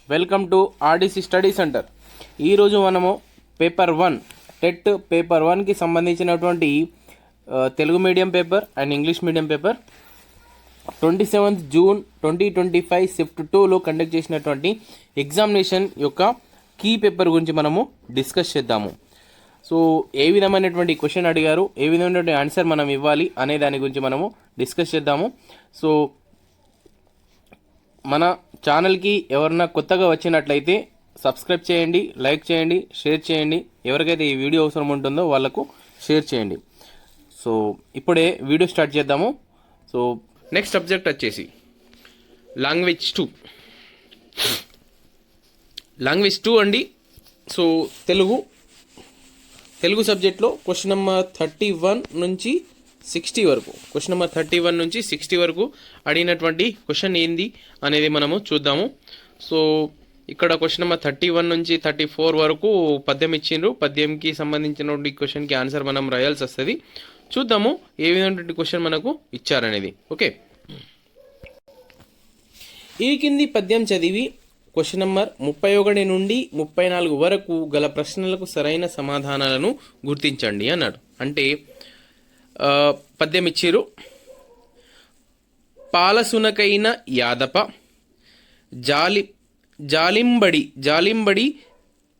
Welcome to RDC study centre. ఈరోజు మనము paper 1 TET paper 1కి సంబంధించినటువంటి Telugu medium paper and English medium paper 27th June 2025 shift 2లో conduct చేసినటువంటి ఎగ్జామినేషన్ యొక్క కీ పేపర్ గురించి మనము డిస్కస్ చేద్దాము. సో ఏ విధమైనటువంటి క్వశ్చన్ అడిగారు, ఏ విధమైనటువంటి ఆన్సర్ మనం ఇవ్వాలి అనే దాని గురించి మనము డిస్కస్ చేద్దాము. సో మన ఛానల్కి ఎవరన్నా కొత్తగా వచ్చినట్లయితే సబ్స్క్రైబ్ చేయండి, లైక్ చేయండి, షేర్ చేయండి. ఎవరికైతే ఈ వీడియో అవసరం ఉంటుందో వాళ్ళకు షేర్ చేయండి. సో ఇప్పుడే వీడియో స్టార్ట్ చేద్దాము. సో నెక్స్ట్ సబ్జెక్ట్ వచ్చేసి లాంగ్వేజ్ 2 అండి. సో తెలుగు సబ్జెక్ట్లో క్వశ్చన్ నెంబర్ 31 నుంచి 60 వరకు అడిగినటువంటి క్వశ్చన్ ఏంది అనేది మనము చూద్దాము. సో ఇక్కడ క్వశ్చన్ నెంబర్ 31 నుంచి 34 వరకు పద్యం ఇచ్చిండ్రు. పద్యంకి సంబంధించినటువంటి క్వశ్చన్కి ఆన్సర్ మనం రాయాల్సి వస్తుంది. చూద్దాము ఏ విధమైనటువంటి క్వశ్చన్ మనకు ఇచ్చారనేది. ఓకే, ఈ కింది పద్యం చదివి క్వశ్చన్ నెంబర్ 31 నుండి 34 వరకు గల ప్రశ్నలకు సరైన సమాధానాలను గుర్తించండి అన్నాడు. అంటే పద్యం ఇచ్చిరు. పాలసునకైన యాదప జాలింబడి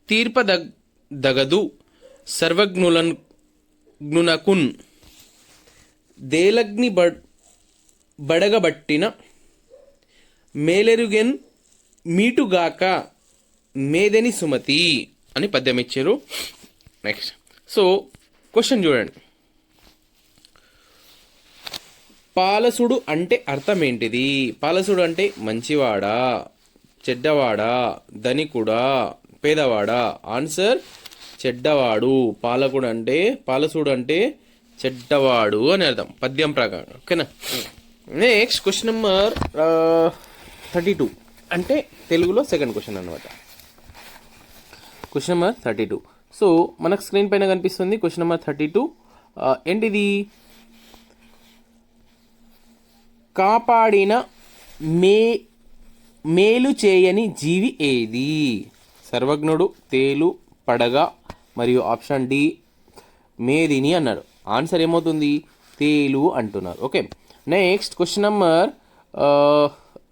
తీర్పదగదు సర్వజ్ఞునకున్ దేలగ్ని బడగబట్టిన మేలెరుగెన్ మీటుగాక మేదని సుమతి అని పద్యం ఇచ్చారు. నెక్స్ట్ సో క్వశ్చన్ చూడండి. పాలసుడు అంటే అర్థం ఏంటిది? పాలసుడు అంటే మంచివాడా, చెడ్డవాడా, ధనికుడా, పేదవాడా? ఆన్సర్ చెడ్డవాడు. పాలసుడు అంటే చెడ్డవాడు అని అర్థం పద్యం ప్రకారం. ఓకేనా. నెక్స్ట్ క్వశ్చన్ నెంబర్ 32 అంటే తెలుగులో సెకండ్ క్వశ్చన్ అనమాట. Question number 32. సో మనకు స్క్రీన్ పైన కనిపిస్తుంది క్వశ్చన్ నెంబర్ 32. ఏంటిది? కాపాడిన మేలు చేయని జీవి ఏది? సర్వజ్ఞుడు, తేలు, పడగ మరియు ఆప్షన్ డి మేదిని అన్నాడు. ఆన్సర్ ఏమవుతుంది? తేలు అంటున్నారు. ఓకే, నెక్స్ట్ క్వశ్చన్ నెంబర్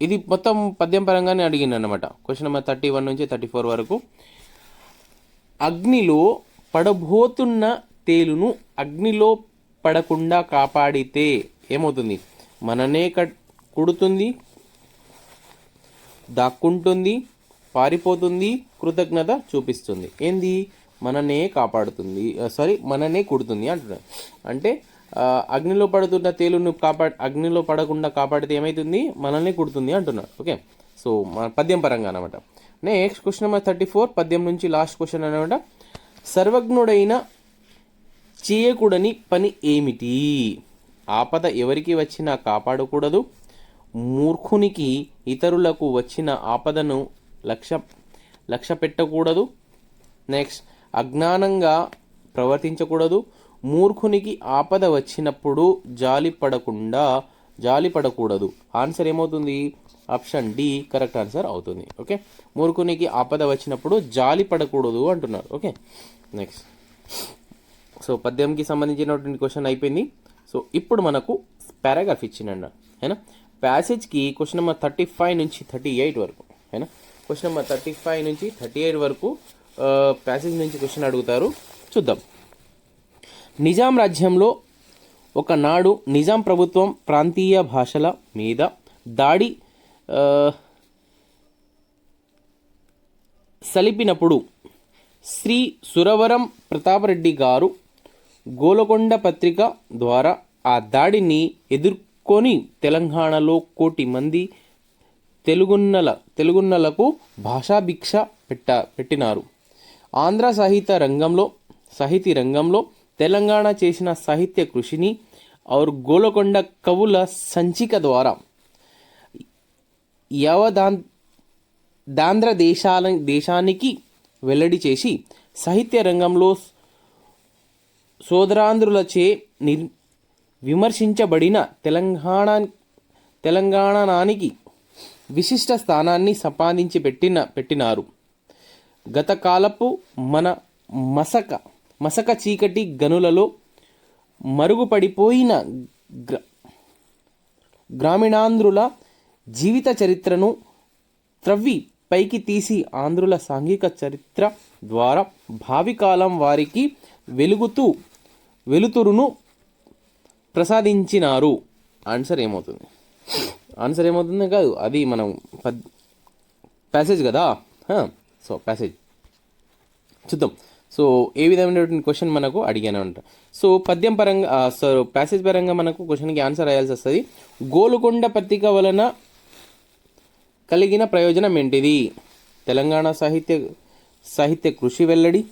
ఇది మొత్తం పద్యం పరంగానే అడిగింది అన్నమాట. క్వశ్చన్ నెంబర్ 31 నుంచి 34 వరకు. అగ్నిలో పడబోతున్న తేలును అగ్నిలో పడకుండా కాపాడితే ఏమవుతుంది? మననే కుడుతుంది, దాక్కుంటుంది, పారిపోతుంది, కృతజ్ఞత చూపిస్తుంది. ఏంది? మననే కాపాడుతుంది, మననే కుడుతుంది అంటున్నారు. అంటే అగ్నిలో పడుతున్న తేలును అగ్నిలో పడకుండా కాపాడితే ఏమవుతుంది? మనల్ని కుడుతుంది అంటున్నారు. ఓకే, సో మన పద్యం పరంగా అనమాట. నెక్స్ట్ క్వశ్చన్ నెంబర్ 34 పద్యం నుంచి లాస్ట్ క్వశ్చన్ అనమాట. సర్వజ్ఞుడైన చేయకూడని పని ఏమిటి? ఆపద ఎవరికి వచ్చినా కాపాడకూడదు, మూర్ఖునికి ఇతరులకు వచ్చిన ఆపదను లక్ష్య పెట్టకూడదు, నెక్స్ట్ అజ్ఞానంగా ప్రవర్తించకూడదు, మూర్ఖునికి ఆపద వచ్చినప్పుడు జాలి పడకూడదు. ఆన్సర్ ఏమవుతుంది? ఆప్షన్ డి కరెక్ట్ ఆన్సర్ అవుతుంది. ఓకే, మూర్ఖునికి ఆపద వచ్చినప్పుడు జాలి పడకూడదు అంటున్నారు. ఓకే, నెక్స్ట్ సో పద్యంకి సంబంధించినటువంటి క్వశ్చన్ అయిపోయింది. సో ఇప్పుడు మనకు పారాగ్రాఫ్ ఇచ్చిండ అయినా ప్యాసేజ్కి క్వశ్చన్ నెంబర్ 35 నుంచి 38 వరకు అయినా క్వశ్చన్ నెంబర్ 35 నుంచి 38 వరకు ప్యాసేజ్ నుంచి క్వశ్చన్ అడుగుతారు. చూద్దాం. నిజాం రాజ్యంలో ఒకనాడు నిజాం ప్రభుత్వం ప్రాంతీయ భాషల మీద దాడి సలిపినప్పుడు శ్రీ సురవరం ప్రతాపరెడ్డి గారు గోలకొండ పత్రిక ద్వారా ఆ దాడిని ఎదుర్కొని తెలంగాణలో 1 కోటి మంది తెలుగున్నలకు భాషాభిక్ష పెట్టినారు. ఆంధ్ర సాహితీ రంగంలో తెలంగాణ చేసిన సాహిత్య కృషిని గోలకొండ కవుల సంచిక ద్వారా యావదాంధ్ర దేశానికి వెల్లడి చేసి సాహిత్య రంగంలో సోదరాంధ్రులచే విమర్శించబడిన తెలంగాణానికి విశిష్ట స్థానాన్ని సంపాదించి పెట్టినారు. గతకాలపు మన మసక మసక చీకటి గనులలో మరుగుపడిపోయిన గ్రామీణాంధ్రుల జీవిత చరిత్రను త్రవ్వి పైకి తీసి ఆంధ్రుల సాంఘిక చరిత్ర ద్వారా భావికాలం వారికి వెలుతురును ప్రసాదించినారు. ఆన్సర్ ఏమవుతుంది? ఆన్సర్ ఏమవుతుంది కాదు, అది మనం ప్యాసేజ్ కదా. సో ప్యాసేజ్ చూద్దాం. సో ఏ విధమైనటువంటి క్వశ్చన్ మనకు అడిగాను అంట. సో పద్యం పరంగా ప్యాసేజ్ పరంగా మనకు క్వశ్చన్కి ఆన్సర్ రాయాల్సి వస్తుంది. గోలుకొండ పత్రిక వలన కలిగిన ప్రయోజనం ఏంటిది? తెలంగాణ సాహిత్య కృషి వెల్లడి,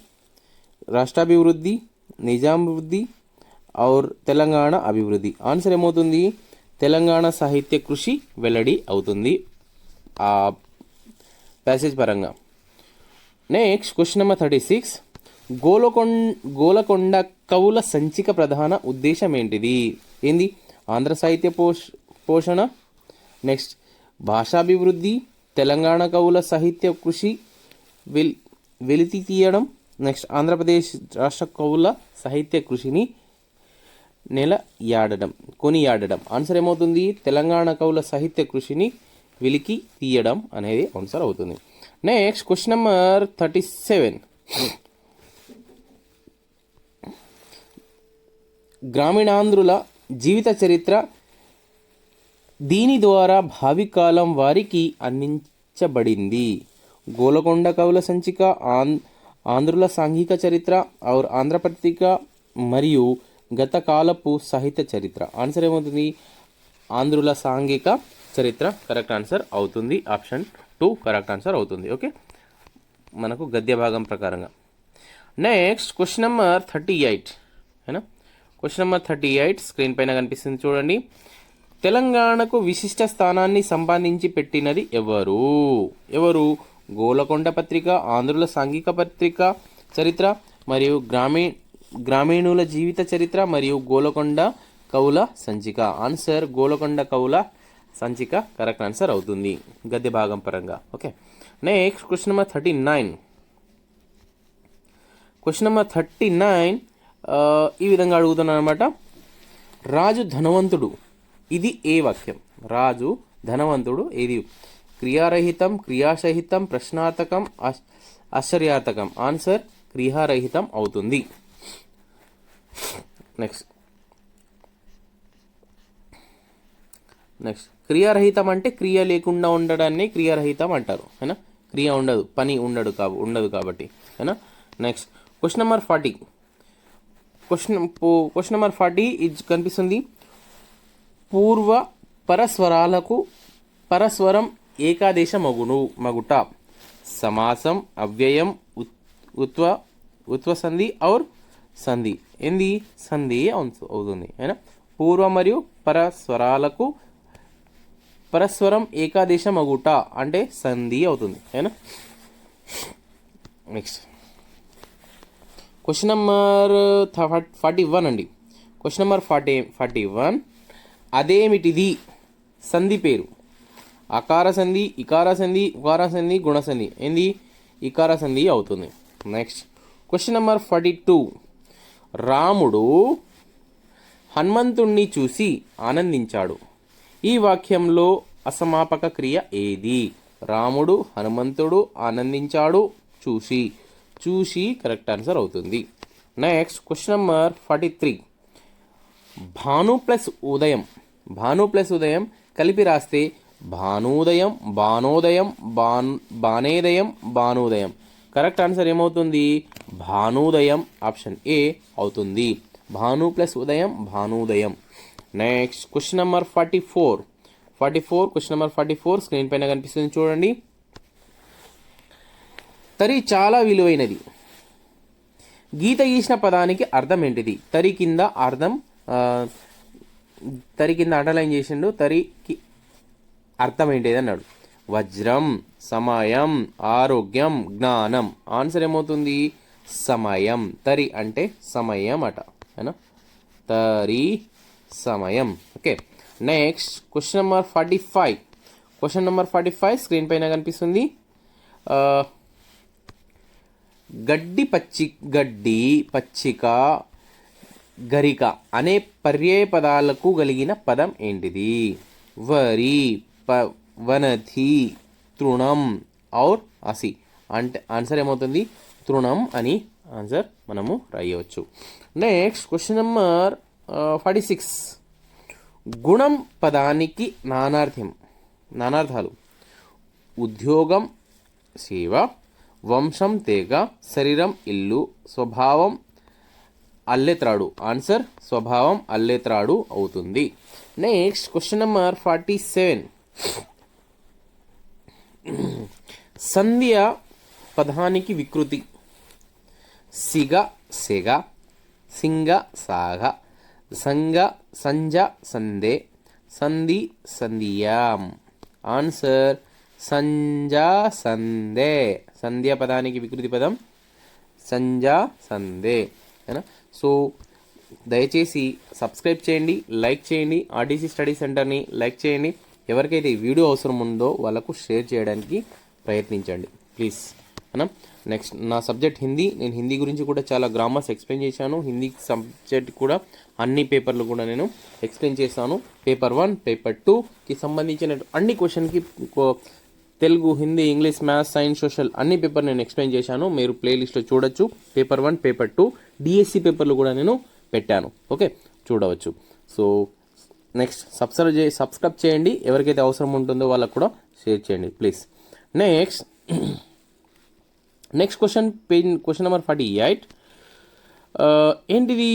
రాష్ట్రాభివృద్ధి, నిజాభివృద్ధి और తెలంగాణ అభివృద్ధి. ఆన్సర్ ఏమవుతుంది? తెలంగాణ సాహిత్య కృషి వెల్లడి అవుతుంది ఆ ప్యాసేజ్ పరంగా. Next question number 36. గోలకొండ కవుల సంచిక ప్రధాన ఉద్దేశం ఏంటిది? ఏంది? ఆంధ్ర సాహిత్య పోషణ, నెక్స్ట్ భాషాభివృద్ధి, తెలంగాణ కవుల సాహిత్య కృషి వెలితి తీయడం, నెక్స్ట్ ఆంధ్రప్రదేశ్ రాష్ట్ర కవుల సాహిత్య కృషిని కొనియాడడం. ఆన్సర్ ఏమవుతుంది? తెలంగాణ కవుల సాహిత్య కృషిని వెలికి తీయడం అనేది ఆన్సర్ అవుతుంది. Next question number 37. గ్రామీణాంధ్రుల జీవిత చరిత్ర దీని ద్వారా భావికాలం వారికి అందించబడింది. గోలకొండ కవుల సంచిక, ఆంధ్రుల సాంఘిక చరిత్ర और ఆంధ్రపత్రిక మరియు గతకాలపు సాహిత్య చరిత్ర. ఆన్సర్ ఏమవుతుంది? ఆంధ్రుల సాంఘిక చరిత్ర కరెక్ట్ ఆన్సర్ అవుతుంది. ఆప్షన్ 2 కరెక్ట్ ఆన్సర్ అవుతుంది. ఓకే, మనకు గద్య భాగం ప్రకారంగా. Next question number 38. ఏనా? క్వశ్చన్ నెంబర్ 38 స్క్రీన్ పైన కనిపిస్తుంది చూడండి. తెలంగాణకు విశిష్ట స్థానాన్ని సంపాదించి పెట్టినది ఎవరు? గోలకొండ పత్రిక, ఆంధ్రుల సాంఘిక పత్రిక చరిత్ర మరియు గ్రామీణుల జీవిత చరిత్ర మరియు గోలకొండ కవుల సంచిక. ఆన్సర్ గోలకొండ కవుల సంచిక కరెక్ట్ ఆన్సర్ అవుతుంది గద్య భాగం పరంగా. Okay, next question number 39. Question number 39 ఈ విధంగా అడుగుతున్నాను అనమాట. రాజు ధనవంతుడు, ఇది ఏ వాక్యం? రాజు ధనవంతుడు ఇది క్రియారహితం, క్రియాసహితం, ప్రశ్నార్థకం, ఆశ్చర్యార్థకం. ఆన్సర్ క్రియారహితం అవుతుంది. నెక్స్ట్ క్రియారహితం అంటే క్రియ లేకుండా ఉండడాన్ని క్రియారహితం అంటారు. అయినా క్రియ ఉండదు, పని ఉండదు కాబట్టి. అయినా next question number 40. Question number 40 ఇది కనిపిస్తుంది. పూర్వ పరస్వరాలకు పరస్వరం ఏకాదేశ మగుట. సమాసం, అవ్యయం, ఉత్వసంధి और సంధి. ఏంది? సంధి అవుతుంది. అయినా పూర్వ మరియు పరస్వరాలకు పరస్వరం ఏకాదేశ మగుట అంటే సంధి అవుతుంది. అయినా నెక్స్ట్ క్వశ్చన్ నెంబర్ 41 అండి. Question number 41 అదేమిటిది? సంధి పేరు. అకార సంధి, ఇకార సంధి, ఉకార సంధి, గుణసంధి. ఏంది? ఇకార సంధి అవుతుంది. Next question number 42. రాముడు హనుమంతుణ్ణి చూసి ఆనందించాడు. ఈ వాక్యంలో అసమాపక క్రియ ఏది? రాముడు హనుమంతుడు ఆనందించాడు చూసి కరెక్ట్ ఆన్సర్ అవుతుంది. Next question number 43. Bhanu plus ఉదయం కలిపి రాస్తే భానోదయం, బానోదయం, బానేదయం, భానోదయం. కరెక్ట్ ఆన్సర్ ఏమవుతుంది? భానోదయం. ఆప్షన్ ఏ అవుతుంది. భాను ప్లస్ ఉదయం భానోదయం. Next question number 44. Question number 44 screen పైన కనిపిస్తుంది చూడండి. తరి చాలా విలువైనది. గీత గీసిన పదానికి అర్థం ఏంటిది? తరి కింద అండర్లైన్ చేసిండు. తరికి అర్థం ఏంటిది అన్నాడు. వజ్రం, సమయం, ఆరోగ్యం, జ్ఞానం. ఆన్సర్ ఏమవుతుంది? సమయం. తరి అంటే సమయం అట. అయినా తరి సమయం. Okay, next question number 45. Question number 45 screen పైన కనిపిస్తుంది. గడ్డి పచ్చిక గరిక అనే పర్యాయ పదాలకు కలిగిన పదం ఏంటిది? వరి, వనథి, తృణం ఔర్ అసి. అంటే ఆన్సర్ ఏమవుతుంది? తృణం అని ఆన్సర్ మనము రాయవచ్చు. Next question number 46. గుణం పదానికి నానార్థాలు: ఉద్యోగం సేవ, వంశం తేగ, శరీరం ఇల్లు, స్వభావం అల్లెత్రాడు. ఆన్సర్ స్వభావం అల్లెత్రాడు అవుతుంది. Next question number 47. సంధ్య పదానికి వికృతి: సిగ సెగ, సింగ సాగ, సంగ సంజ సందే, సంధి సంధియాం. ఆన్సర్ సంజా సందే. సంధ్య పదానికి వికృతి పదం సంజా సందే. సో దయచేసి సబ్స్క్రైబ్ చేయండి, లైక్ చేయండి, ఆర్టీసీ స్టడీ సెంటర్ని లైక్ చేయండి. ఎవరికైతే ఈ వీడియో అవసరం ఉందో వాళ్ళకు షేర్ చేయడానికి ప్రయత్నించండి ప్లీజ్. నెక్స్ట్ నా సబ్జెక్ట్ హిందీ. నేను హిందీ గురించి కూడా చాలా గ్రామర్స్ ఎక్స్ప్లెయిన్ చేశాను. హిందీ సబ్జెక్ట్ కూడా అన్ని పేపర్లు కూడా నేను ఎక్స్ప్లెయిన్ చేస్తాను. పేపర్ 1, పేపర్ 2కి సంబంధించిన అన్ని క్వశ్చన్కి Telugu, Hindi, English, maths, science, social అన్ని పేపర్ నేను ఎక్స్ప్లెయిన్ చేశాను. మీరు ప్లేలిస్ట్లో చూడొచ్చు. పేపర్ 1, పేపర్ 2, డిఎస్సి పేపర్లు కూడా నేను పెట్టాను. ఓకే, చూడవచ్చు. సో నెక్స్ట్ సబ్స్క్రైబ్ చేయండి. ఎవరికైతే అవసరం ఉంటుందో వాళ్ళకు కూడా షేర్ చేయండి ప్లీజ్. Next question number 48. ఏంటిది?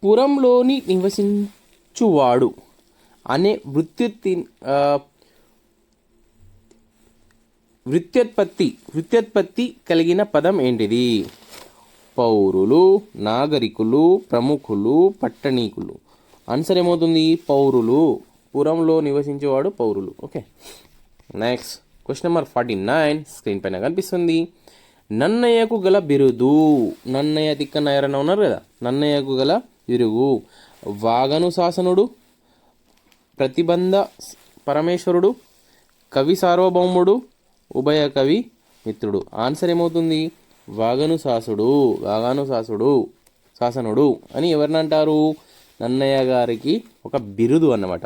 పురంలోని నివసించువాడు అనే వృత్యోత్పత్తి కలిగిన పదం ఏంటిది? పౌరులు, నాగరికులు, ప్రముఖులు, పట్టణీకులు. ఆన్సర్ ఏమవుతుంది? పౌరులు. పురంలో నివసించేవాడు పౌరులు. Okay, next question number 49 screen పైన కనిపిస్తుంది. నన్నయ్యకు గల బిరుదు. నన్నయ్య తిక్కన్న ఎవరైనా ఉన్నారు కదా, నన్నయ్యకు గల బిరుగు: వాగను శాసనుడు, ప్రతిబంధ పరమేశ్వరుడు, కవి సార్వభౌముడు, ఉభయ కవి మిత్రుడు. ఆన్సర్ ఏమవుతుంది? వాగను శాసనుడు అని ఎవరిని అంటారు? నన్నయ్య గారికి ఒక బిరుదు అన్నమాట.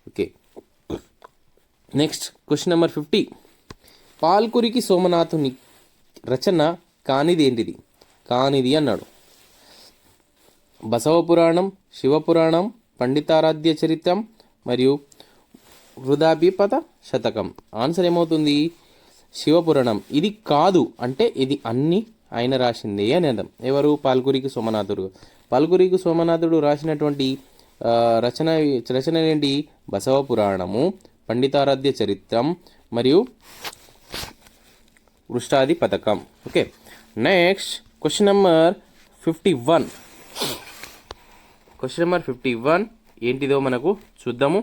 Okay, next question number 50. Palkuriki సోమనాథుని రచన కానిది ఏంటిది? కానిది అన్నాడు. బసవ పురాణం, శివపురాణం, పండితారాధ్య చరిత్రం మరియు వృధాభిపత శతకం. ఆన్సర్ ఏమవుతుంది? శివపురాణం. ఇది కాదు అంటే ఇది అన్ని ఆయన రాసిందే అని అర్థం. ఎవరు? పాల్కురికి సోమనాథుడు రాసినటువంటి రచన ఏంటి? బసవ పురాణము, పండితారాధ్య చరిత్రం మరియు వృష్టాది పథకం. Okay, next question number 51. Question number 51 ఏంటిదో మనకు చూద్దాము.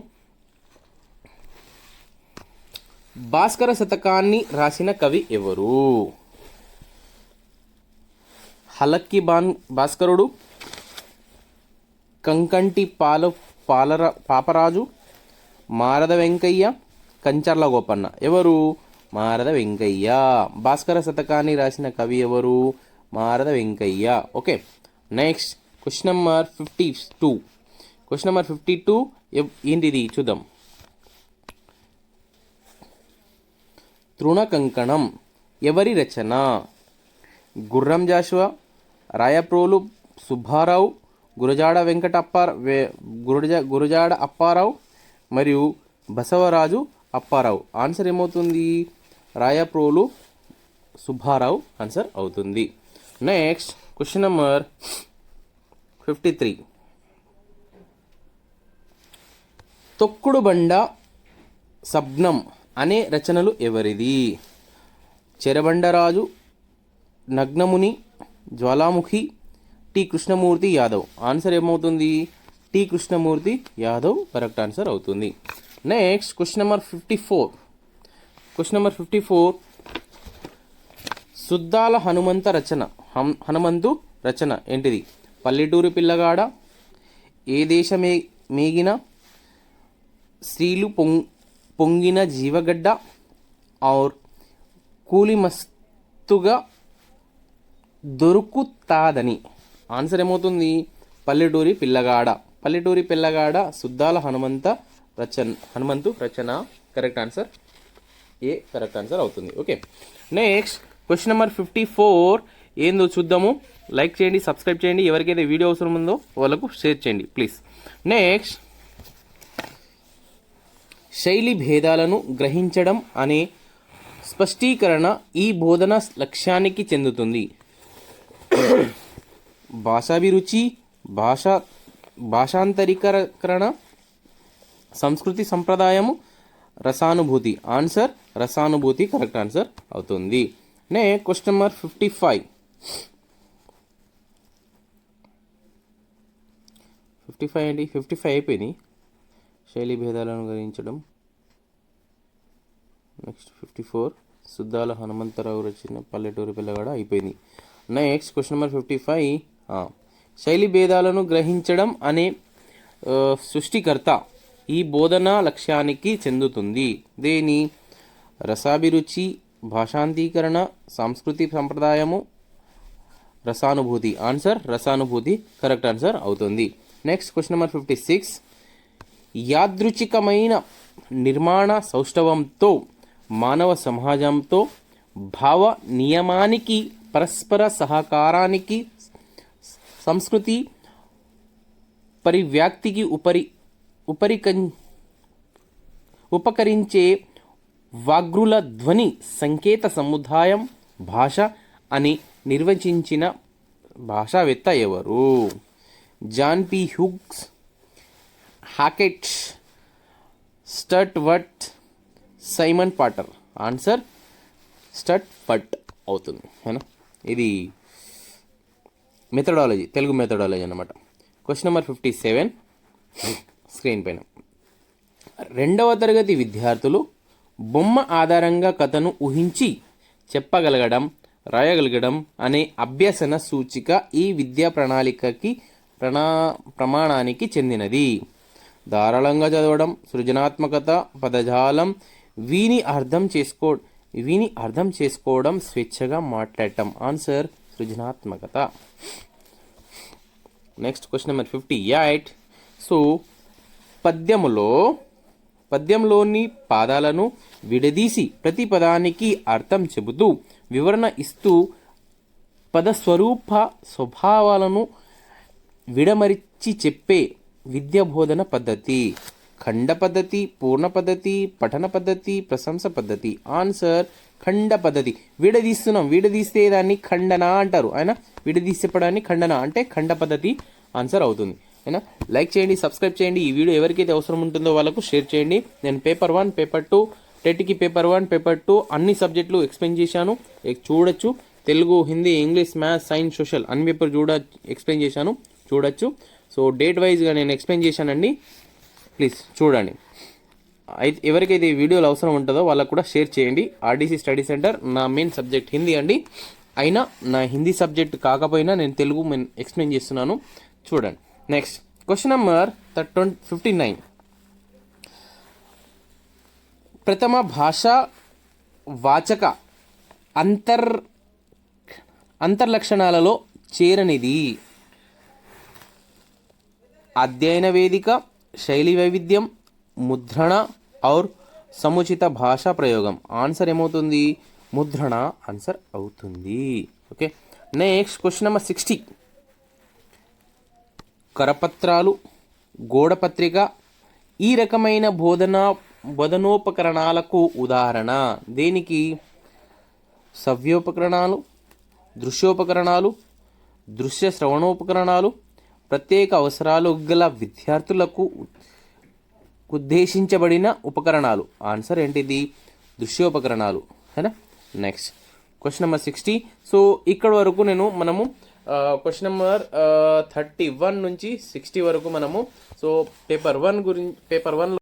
భాస్కర శతకాన్ని రాసిన కవి ఎవరు? హలక్కి భాస్కరుడు, కంకంటి పాపరాజు, మారద వెంకయ్య, కంచర్ల గోపన్న. ఎవరు? మారద వెంకయ్య. భాస్కర శతకాన్ని రాసిన కవి ఎవరు? Marada Venkaiah. Okay, next question number 52 ఏంటిది చూద్దాం. తృణ కంకణం ఎవరి రచన? గుర్రం జాషువా, రాయప్రోలు సుబ్బారావు, గురజాడ అప్పారావు మరియు బసవరాజు అప్పారావు. ఆన్సర్ ఏమవుతుంది? రాయప్రోలు సుబ్బారావు ఆన్సర్ అవుతుంది. Next question number 53. Tokkudu Banda Shabnam అనే రచనలు ఎవరిది? చెరబండరాజు, నగ్నముని, జ్వాలాముఖి, టి కృష్ణమూర్తి యాదవ్. ఆన్సర్ ఏమవుతుంది? T Krishnamurthy Yadav correct answer అవుతుంది. Next question number 54. Suddala Hanumanthu రచన ఏంటిది? పల్లెటూరు పిల్లగాడ, ఏ దేశమే మేగిన, స్త్రీలు పొంగిన జీవగడ్డ ఔర్ కూలి మస్తుగా దొరుకుతాదని. ఆన్సర్ ఏమవుతుంది? పల్లెటూరి పిల్లగాడ. పల్లెటూరి పిల్లగాడ సుద్దాల హనుమంతు రచన. కరెక్ట్ ఆన్సర్ ఏ కరెక్ట్ ఆన్సర్ అవుతుంది. ఓకే, నెక్స్ట్ క్వశ్చన్ నెంబర్ 54 ఏందో చూద్దాము. లైక్ చేయండి, సబ్స్క్రైబ్ చేయండి, ఎవరికైతే వీడియో అవసరం ఉందో వాళ్ళకు షేర్ చేయండి ప్లీజ్. నెక్స్ట్, శైలి భేదాలను గ్రహించడం అనే స్పష్టీకరణ ఈ బోధన లక్ష్యానికి చెందుతుంది. భాషాభిరుచి, భాషాంతరీకరణ, సంస్కృతి సంప్రదాయము, రసానుభూతి. ఆన్సర్ రసానుభూతి కరెక్ట్ ఆన్సర్ అవుతుంది. Next question number 55. 55 ఏంటి? 55 అయిపోయింది. శైలి భేదాలను గ్రహించడం. నెక్స్ట్ 54 సుద్దాల హనుమంతరావు రచన పల్లెటూరి పిల్లగాడ అయిపోయింది. Next question number 55. శైలి భేదాలను గ్రహించడం అనే సృష్టికర్త ఈ బోధనా లక్ష్యానికి చెందుతుంది. దేని? రసాభిరుచి, భాషాంతీకరణ, సాంస్కృతిక సంప్రదాయము, రసానుభూతి. ఆన్సర్ రసానుభూతి కరెక్ట్ ఆన్సర్ అవుతుంది. Next question number 56. యాదృచ్ఛికమైన నిర్మాణ సౌష్ఠవంతో మానవ సమాజంతో భావ నియమానికి, పరస్పర సహకారానికి, సంస్కృతి పరివ్యాప్తికి ఉపకరించే వాగ్రుల ధ్వని సంకేత సముదాయం భాష అని నిర్వచించిన భాషావేత్త ఎవరు? John P Hughes, Hockett, Sturtevant, Simon Potter. Answer Sturtevant అవుతుంది. ఇది మెథడాలజీ, తెలుగు మెథడాలజీ అన్నమాట. క్వశ్చన్ నెంబర్ 57 స్క్రీన్ పైన. 2వ తరగతి విద్యార్థులు బొమ్మ ఆధారంగా కథను ఊహించి చెప్పగలగడం, రాయగలగడం అనే అభ్యసన సూచిక ఈ విద్యా ప్రమాణానికి చెందినది. ధారాళంగా చదవడం, సృజనాత్మకత, పదజాలం, వీని అర్థం చేసుకోవడం, స్వేచ్ఛగా మాట్లాడటం. ఆన్సర్ సృజనాత్మకత. Next question number 58. సో పద్యంలోని పాదాలను విడదీసి ప్రతి పదానికి అర్థం చెబుతూ వివరణ ఇస్తూ పదస్వరూప స్వభావాలను విడమరిచి చెప్పే విద్యా బోధన పద్ధతి. ఖండ పద్ధతి, పూర్ణ పద్ధతి, పఠన పద్ధతి, ప్రశంస పద్ధతి. ఆన్సర్ ఖండ పద్ధతి. విడదీస్తే దాన్ని ఖండన అంటారు. అయినా విడదీసి చెప్పడాన్ని ఖండన అంటే ఖండ పద్ధతి ఆన్సర్ అవుతుంది. అయినా లైక్ చేయండి, సబ్స్క్రైబ్ చేయండి. ఈ వీడియో ఎవరికైతే అవసరం ఉంటుందో వాళ్ళకు షేర్ చేయండి. నేను పేపర్ 1, పేపర్ 2, టెట్కి పేపర్ 1, పేపర్ 2 అన్ని సబ్జెక్టులు ఎక్స్ప్లెయిన్ చేశాను. చూడొచ్చు. Telugu, Hindi, English, maths, science, social అన్ని పేపర్ ఎక్స్ప్లెయిన్ చేశాను, చూడొచ్చు. సో డేట్ వైజ్గా నేను ఎక్స్ప్లెయిన్ చేశానండి, ప్లీజ్ చూడండి. అయితే ఎవరికైతే ఈ వీడియోలు అవసరం ఉంటుందో వాళ్ళకు కూడా షేర్ చేయండి. ఆర్డీసీ స్టడీ సెంటర్ నా మెయిన్ సబ్జెక్ట్ హిందీ అండి. అయినా నా హిందీ సబ్జెక్ట్ కాకపోయినా నేను తెలుగు ఎక్స్ప్లెయిన్ చేస్తున్నాను, చూడండి. Next question number 59. ప్రథమ భాషా వాచక అంతర్లక్షణాలలో చేరనిది. అధ్యయన వేదిక, శైలి వైవిధ్యం, ముద్రణ ఔర్ సముచిత భాషా ప్రయోగం. ఆన్సర్ ఏమవుతుంది? ముద్రణ ఆన్సర్ అవుతుంది. Okay, next question number 60. కరపత్రాలు, గోడపత్రిక ఈ రకమైన బోధనోపకరణాలకు ఉదాహరణ. దేనికి? సవ్యోపకరణాలు, దృశ్యోపకరణాలు, దృశ్య శ్రవణోపకరణాలు, ప్రత్యేక అవసరాలు గల విద్యార్థులకు ఉద్దేశించబడిన ఉపకరణాలు. ఆన్సర్ ఏంటిది? దృశ్యోపకరణాలు. హేనా? Next question number 60. సో ఇక్కడ వరకు మనము క్వశ్చన్ నెంబర్ 31 నుంచి 60 వరకు మనము సో పేపర్ 1 గురించి పేపర్ 1